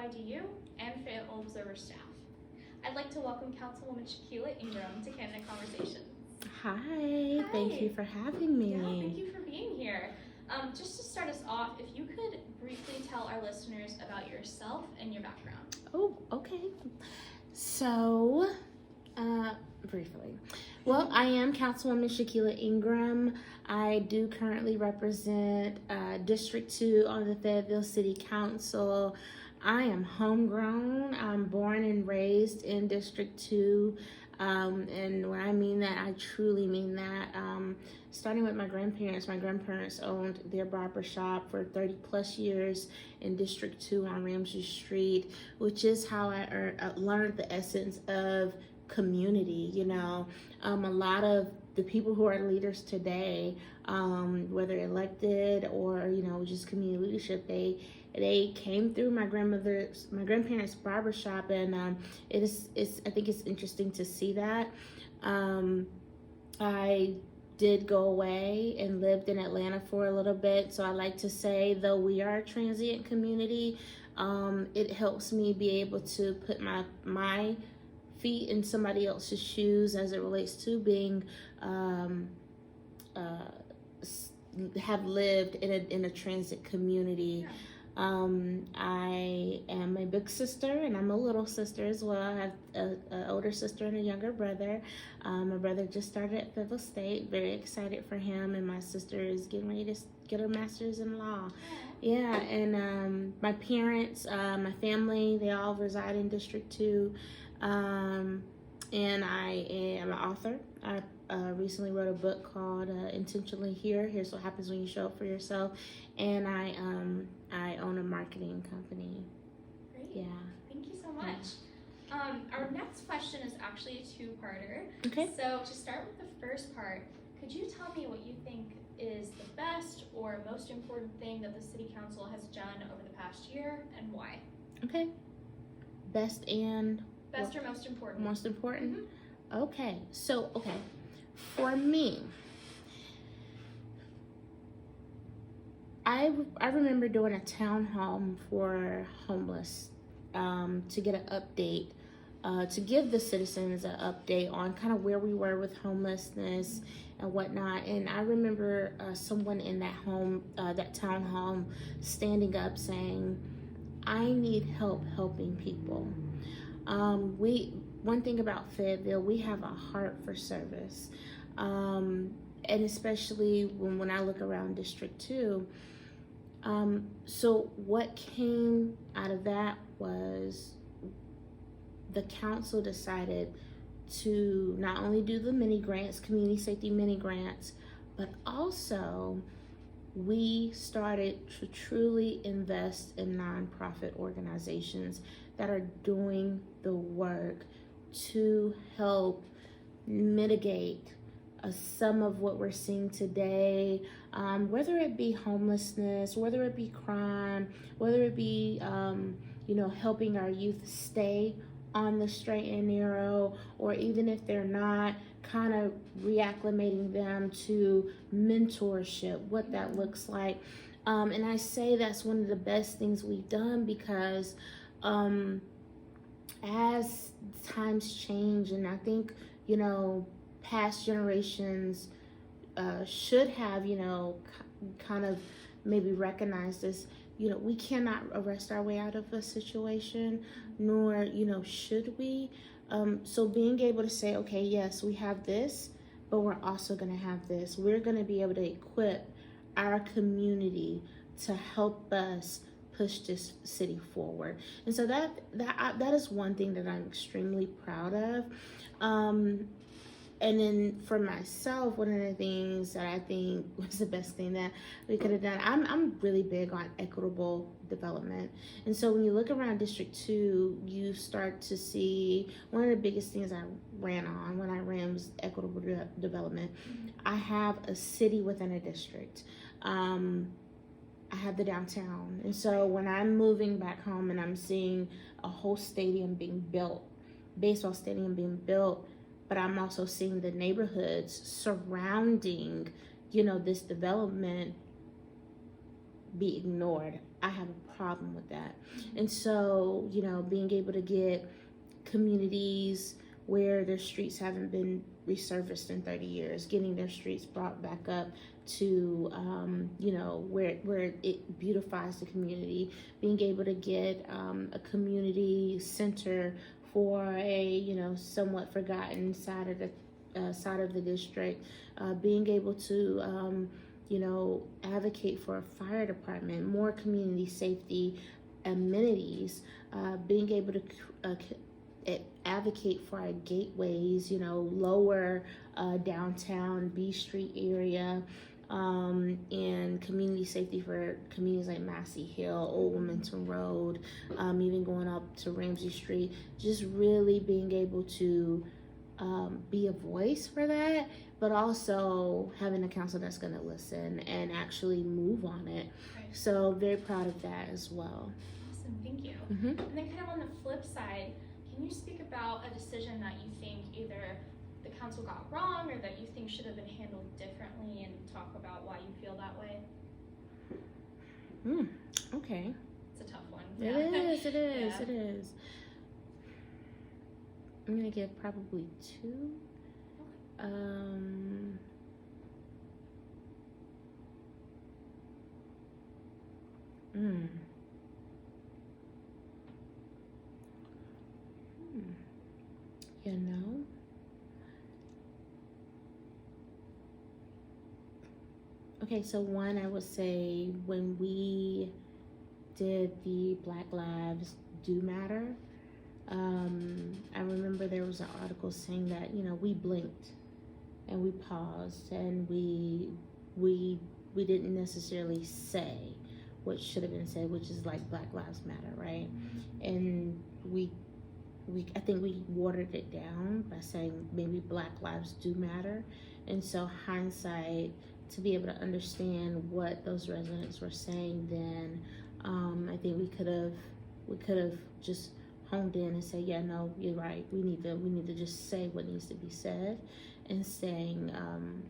WIDU and Fayetteville Observer staff. I'd like to welcome Councilwoman Shakeyla Ingram to Candid Conversations. Hi, thank you for having me. Yeah, thank you for being here. Just to start us off, if you could briefly tell our listeners about yourself and your background. Oh, okay. So, briefly. Well, I am Councilwoman Shakeyla Ingram. I do currently represent District 2 on the Fayetteville City Council. I am homegrown. I'm born and raised in District 2. And when I mean that, I truly mean that. Starting with my grandparents owned their barber shop for 30 plus years in District 2 on Ramsey Street, which is how I learned the essence of community. You know, a lot of the people who are leaders today, whether elected or, you know, just community leadership, they came through my grandparents' barbershop, and I think it's interesting to see that. I did go away and lived in Atlanta for a little bit, so I like to say, though we are a transient community, it helps me be able to put my feet in somebody else's shoes as it relates to being have lived in a transit community. Yeah. I am a big sister, and I'm a little sister as well. I have an older sister and a younger brother. My brother just started at Fayetteville State. Very excited for him, and my sister is getting ready to get her master's in law. Yeah, and my parents, my family, they all reside in District 2. And I am an author. I recently wrote a book called Intentionally Here. Here's what happens when you show up for yourself. And I own a marketing company. Great. Yeah. Thank you so much. Our next question is actually a two-parter. Okay. So to start with the first part, could you tell me what you think is the best or most important thing that the City Council has done over the past year, and why? Okay. Best or most important? Most important? Mm-hmm. Okay. So, for me, I remember doing a town hall for homeless to get an update, to give the citizens an update on kind of where we were with homelessness and whatnot. And I remember someone in that town hall standing up saying, "I need help helping people." One thing about Fayetteville, we have a heart for service. And especially when I look around District 2. So what came out of that was the council decided to not only do the mini grants, community safety mini grants, but also we started to truly invest in nonprofit organizations that are doing the work to help mitigate some of what we're seeing today, whether it be homelessness, whether it be crime, whether it be helping our youth stay on the straight and narrow, or even if they're not, kind of reacclimating them to mentorship, what that looks like. And I say that's one of the best things we've done because as times change, and I think, past generations should have, kind of maybe recognized this, we cannot arrest our way out of a situation, nor, should we. So being able to say, okay, yes, we have this, but we're also going to have this. We're going to be able to equip our community to help us push this city forward. And so that is one thing that I'm extremely proud of. And then for myself, one of the things that I think was the best thing that we could have done, I'm really big on equitable development. And so when you look around District 2, you start to see one of the biggest things I ran on when I ran was equitable development. Mm-hmm. I have a city within a district. I have the downtown. And so when I'm moving back home and I'm seeing a whole stadium being built, baseball stadium being built, but I'm also seeing the neighborhoods surrounding, this development be ignored. I have a problem with that. And so, being able to get communities where their streets haven't been resurfaced in 30 years, getting their streets brought back up to, where it beautifies the community, being able to get a community center for a, somewhat forgotten side of the district, being able to, advocate for a fire department, more community safety amenities, being able to advocate for our gateways, lower downtown B Street area, and community safety for communities like Massey Hill, Old Wilmington Road, even going up to Ramsey Street, just really being able to be a voice for that, but also having a council that's going to listen and actually move on it. Right. So very proud of that as well. Awesome, thank you. Mm-hmm. And then kind of on the flip side, can you speak about a decision that you think either the council got wrong or that you think should have been handled differently, and talk about why you feel that way? Okay. It's a tough one. It is. I'm gonna give probably 2. Okay, so one, I would say when we did the Black Lives Do Matter, I remember there was an article saying that, we blinked and we paused and we didn't necessarily say what should have been said, which is like Black Lives Matter, right? And I think we watered it down by saying maybe Black Lives Do Matter. And so hindsight, to be able to understand what those residents were saying then, I think we could have just honed in and say, yeah, no, you're right. We need to just say what needs to be said, and saying,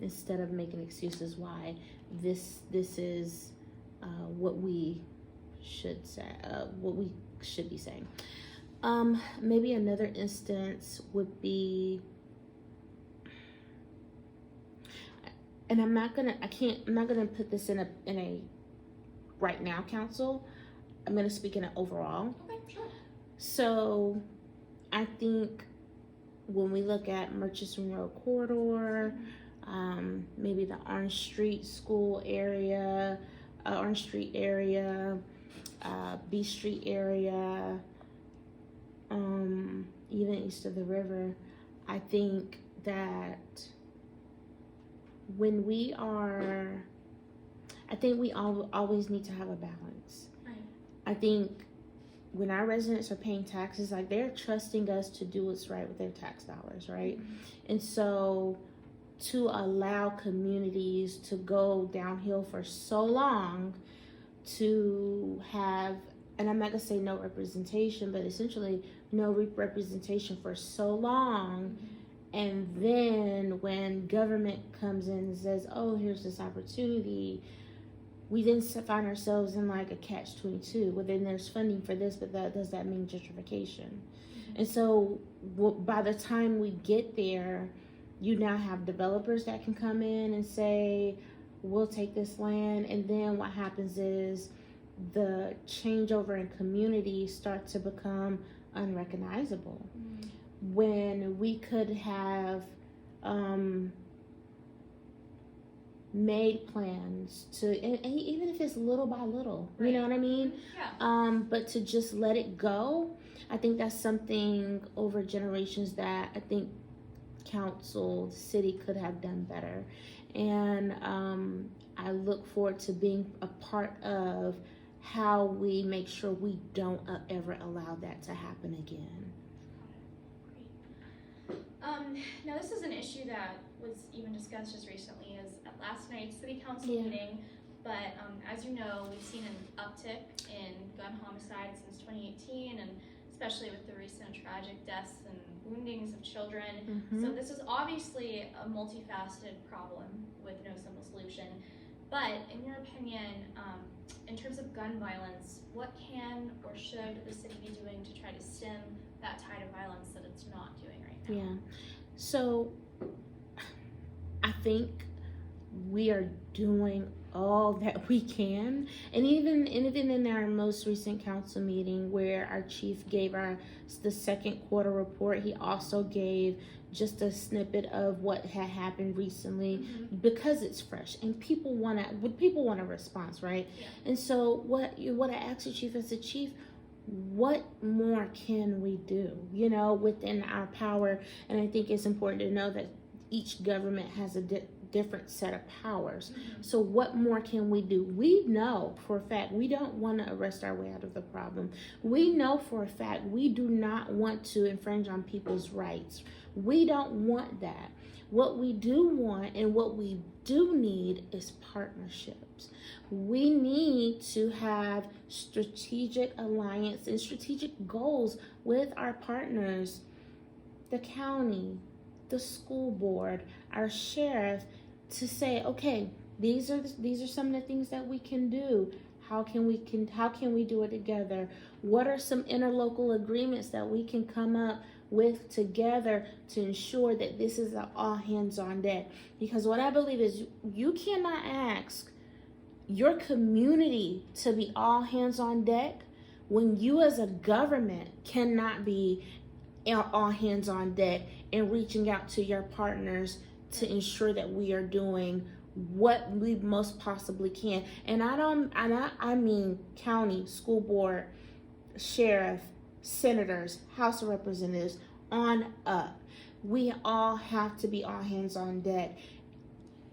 instead of making excuses why this is what we should say, what we should be saying. Maybe another instance would be, and I'm not gonna put this in a right now council. I'm gonna speak in an overall. Okay, sure. So I think when we look at Murchison Road corridor, maybe the Orange Street school area, Orange Street area, B Street area, even east of the river, I think that when we always need to have a balance. Right. I think when our residents are paying taxes, like, they're trusting us to do what's right with their tax dollars, right? Mm-hmm. And so to allow communities to go downhill for so long, to have, and I'm not gonna say no representation, but essentially no representation for so long, and then when government comes in and says, oh, here's this opportunity, we then find ourselves in like a catch-22. Well, then there's funding for this, but does that mean gentrification? Mm-hmm. And so by the time we get there, you now have developers that can come in and say, we'll take this land. And then what happens is the changeover in communities start to become unrecognizable. Mm-hmm. When we could have made plans to, and even if it's little by little, right. You know what I mean? Yeah. But to just let it go, I think that's something over generations that I think council, the city could have done better. And I look forward to being a part of how we make sure we don't ever allow that to happen again. Great. Now this is an issue that was even discussed just recently as at last night's city council meeting, but as you know, we've seen an uptick in gun homicides since 2018, and especially with the recent tragic deaths and woundings of children. Mm-hmm. So this is obviously a multifaceted problem with no simple solution. But in your opinion, in terms of gun violence, what can or should the city be doing to try to stem that tide of violence that it's not doing right now? Yeah. So I think we are doing all that we can, and even in our most recent council meeting where our chief gave the second quarter report, he also gave just a snippet of what had happened recently, because it's fresh and people want a response, right? Yeah. And so what I asked the chief as the chief, what more can we do, within our power? And I think it's important to know that each government has a different set of powers. So what more can we do? We know for a fact we don't want to arrest our way out of the problem. We know for a fact we do not want to infringe on people's rights. We don't want that. What we do want and what we do need is partnerships. We need to have strategic alliance and strategic goals with our partners, the county, the school board, our sheriff, to say, okay, these are some of the things that we can do. How can we do it together? What are some interlocal agreements that we can come up with together to ensure that this is an all hands on deck? Because what I believe is you cannot ask your community to be all hands on deck when you as a government cannot be all hands on deck and reaching out to your partners to ensure that we are doing what we most possibly can. And I mean county, school board, sheriff, senators, House of Representatives, on up. We all have to be all hands on deck.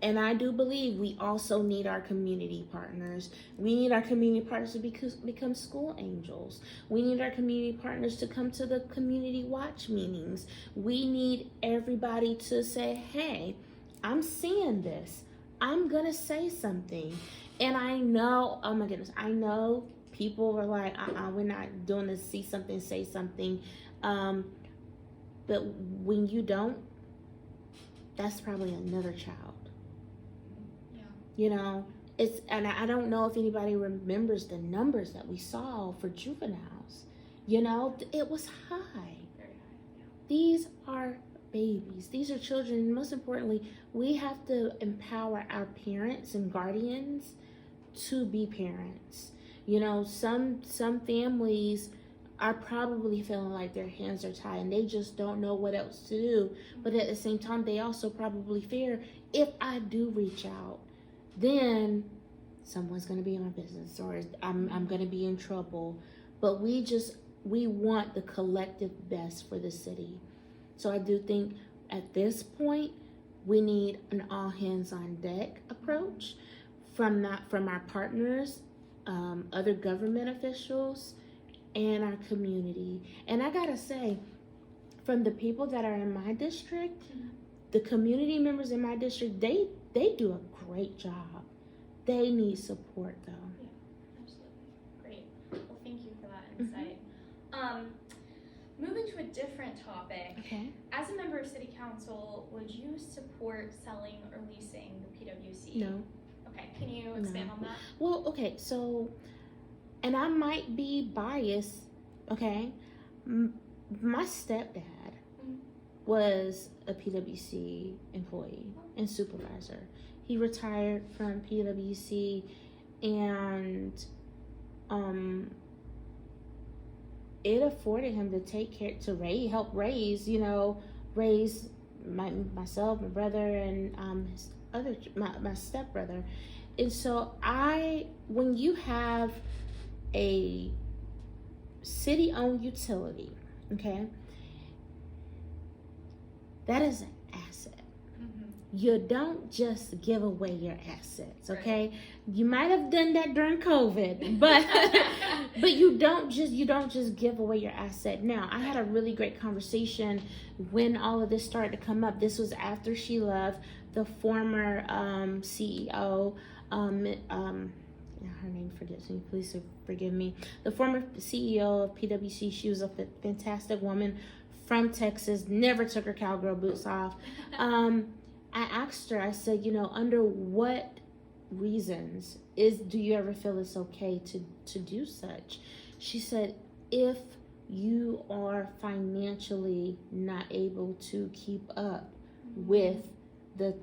And I do believe we also need our community partners. We need our community partners to become school angels. We need our community partners to come to the community watch meetings. We need everybody to say, hey, I'm seeing this. I'm going to say something. And I know, oh my goodness, I know people are like, we're not doing this, see something, say something. But when you don't, that's probably another child. And I don't know if anybody remembers the numbers that we saw for juveniles. It was high. Very high, yeah. These are babies. These are children. And most importantly, we have to empower our parents and guardians to be parents. Some families are probably feeling like their hands are tied and they just don't know what else to do. But at the same time, they also probably fear, if I do reach out, then someone's going to be in my business, or I'm going to be in trouble. But we want the collective best for the city. So I do think at this point, we need an all hands on deck approach from our partners, other government officials, and our community. And I gotta say, from the people that are in my district, the community members in my district, they do a great job. They need support though. Yeah, absolutely. Great. Well, thank you for that insight. Moving to a different topic. Okay. As a member of City Council, would you support selling or leasing the PWC? No. Okay. Can you expand on that? Well, okay. So, and I might be biased. Okay. My stepdad was a PWC employee and supervisor. He retired from PWC, and it afforded him to help raise myself, my brother, and my stepbrother. And so when you have a city-owned utility, okay, that is an asset. You don't just give away your assets, okay? Right. You might have done that during COVID, but you don't just give away your asset. Now, I had a really great conversation when all of this started to come up. This was after she left. The former CEO, her name forgets me, please forgive me. The former CEO of PWC, she was a fantastic woman from Texas, never took her cowgirl boots off. I asked her, I said, under what reasons. Do you ever feel it's okay to do such? She said, if you are financially not able to keep up with the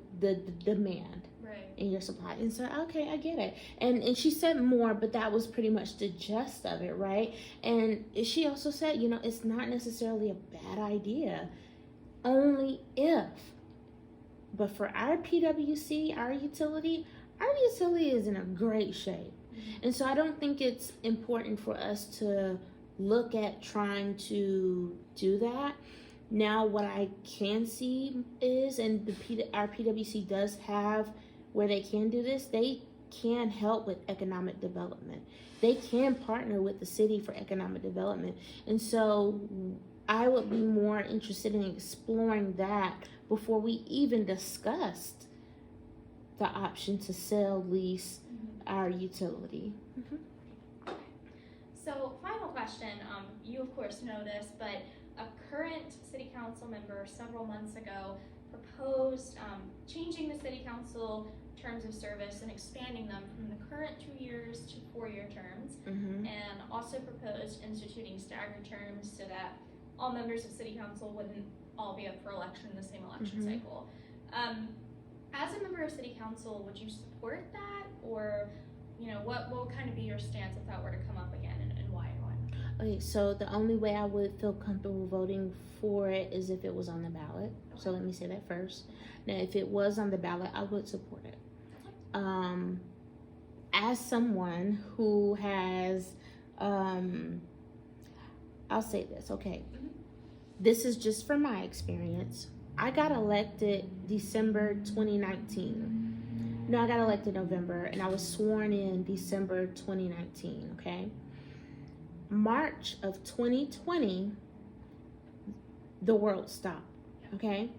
demand in your supply. And so, okay, I get it. And she said more, but that was pretty much the gist of it, right? And she also said, it's not necessarily a bad idea, only if. But for our PWC, our utility is in a great shape. And so I don't think it's important for us to look at trying to do that. Now, what I can see is, and our PWC does have where they can do this, they can help with economic development. They can partner with the city for economic development. And so I would be more interested in exploring that before we even discussed the option to sell, lease our utility. So, final question. You of course know this, but a current city council member several months ago proposed changing the city council terms of service and expanding them from the current 2 years to 4-year terms, and also proposed instituting staggered terms so that all members of city council wouldn't all be up for election in the same election cycle. As a member of city council, would you support that, or what would kind of be your stance if that were to come up again, and why or why not? Okay, so the only way I would feel comfortable voting for it is if it was on the ballot. Okay. So let me say that first. Now, if it was on the ballot, I would support it. As someone who has, I'll say this, okay. This is just from my experience. I got elected December 2019. No, I got elected November, and I was sworn in December 2019, okay? March of 2020, the world stopped, okay?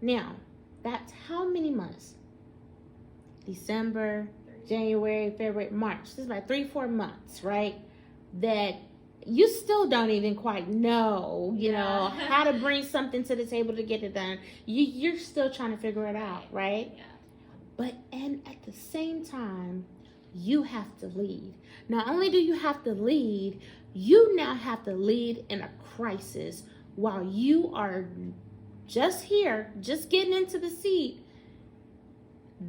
Now, that's how many months? December, January, February, March. This is about 3-4 months, right? That you still don't even quite know, how to bring something to the table to get it done. You're still trying to figure it out, right? Yeah. But, and at the same time, you have to lead. Not only do you have to lead, you now have to lead in a crisis while you are just here, just getting into the seat.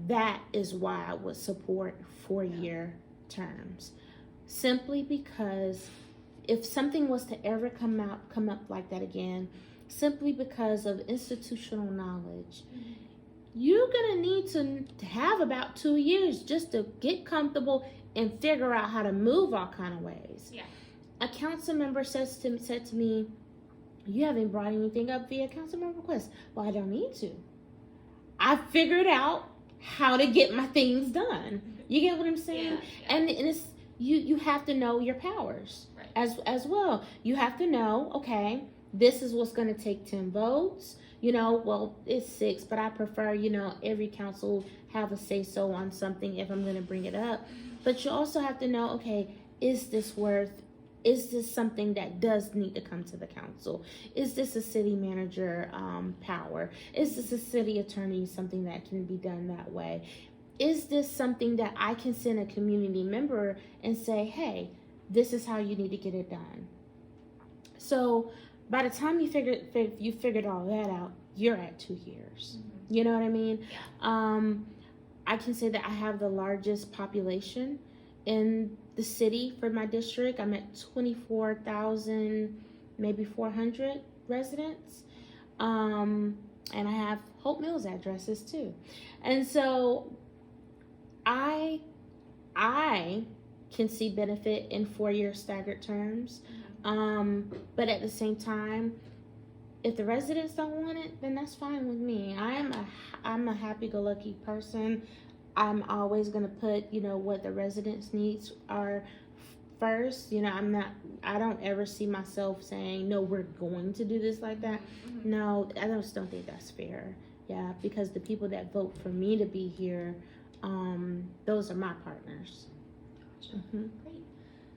That is why I would support 4-year terms. Simply because if something was to ever come up like that again, simply because of institutional knowledge, you're gonna need to have about 2 years just to get comfortable and figure out how to move all kind of ways. Yeah. A council member said to me, you haven't brought anything up via council member request. Well, I don't need to. I figured out how to get my things done. You get what I'm saying? Yeah. And it's you have to know your powers, right, as well. You have to know, okay, this is what's going to take 10 votes. Well, it's 6, but I prefer, every council have a say-so on something if I'm going to bring it up. But you also have to know, okay, is this something that does need to come to the council? Is this a city manager power? Is this a city attorney, something that can be done that way? Is this something that I can send a community member and say, hey, this is how you need to get it done? So by the time you figured all that out, you're at 2 years. You know what I mean? Yeah. I can say that I have the largest population in the city for my district. I'm at 24,000, maybe 400 residents. And I have Hope Mills addresses too. And so I can see benefit in 4-year staggered terms. But at the same time, if the residents don't want it, then that's fine with me. I'm a happy-go-lucky person. I'm always going to put, what the residents' needs are first. I don't ever see myself saying, no, we're going to do this like that. No, I just don't think that's fair. Yeah, because the people that vote for me to be here, those are my partners. Gotcha. Great.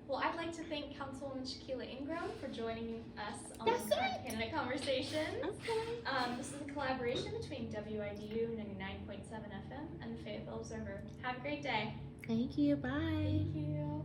Well, I'd like like to thank Councilwoman Shakeyla Ingram for joining us on That's our it. candidate conversation. Okay. This is a collaboration between WIDU 99.7 FM and the Fayetteville Observer. Have a great day. Thank you. Bye. Thank you.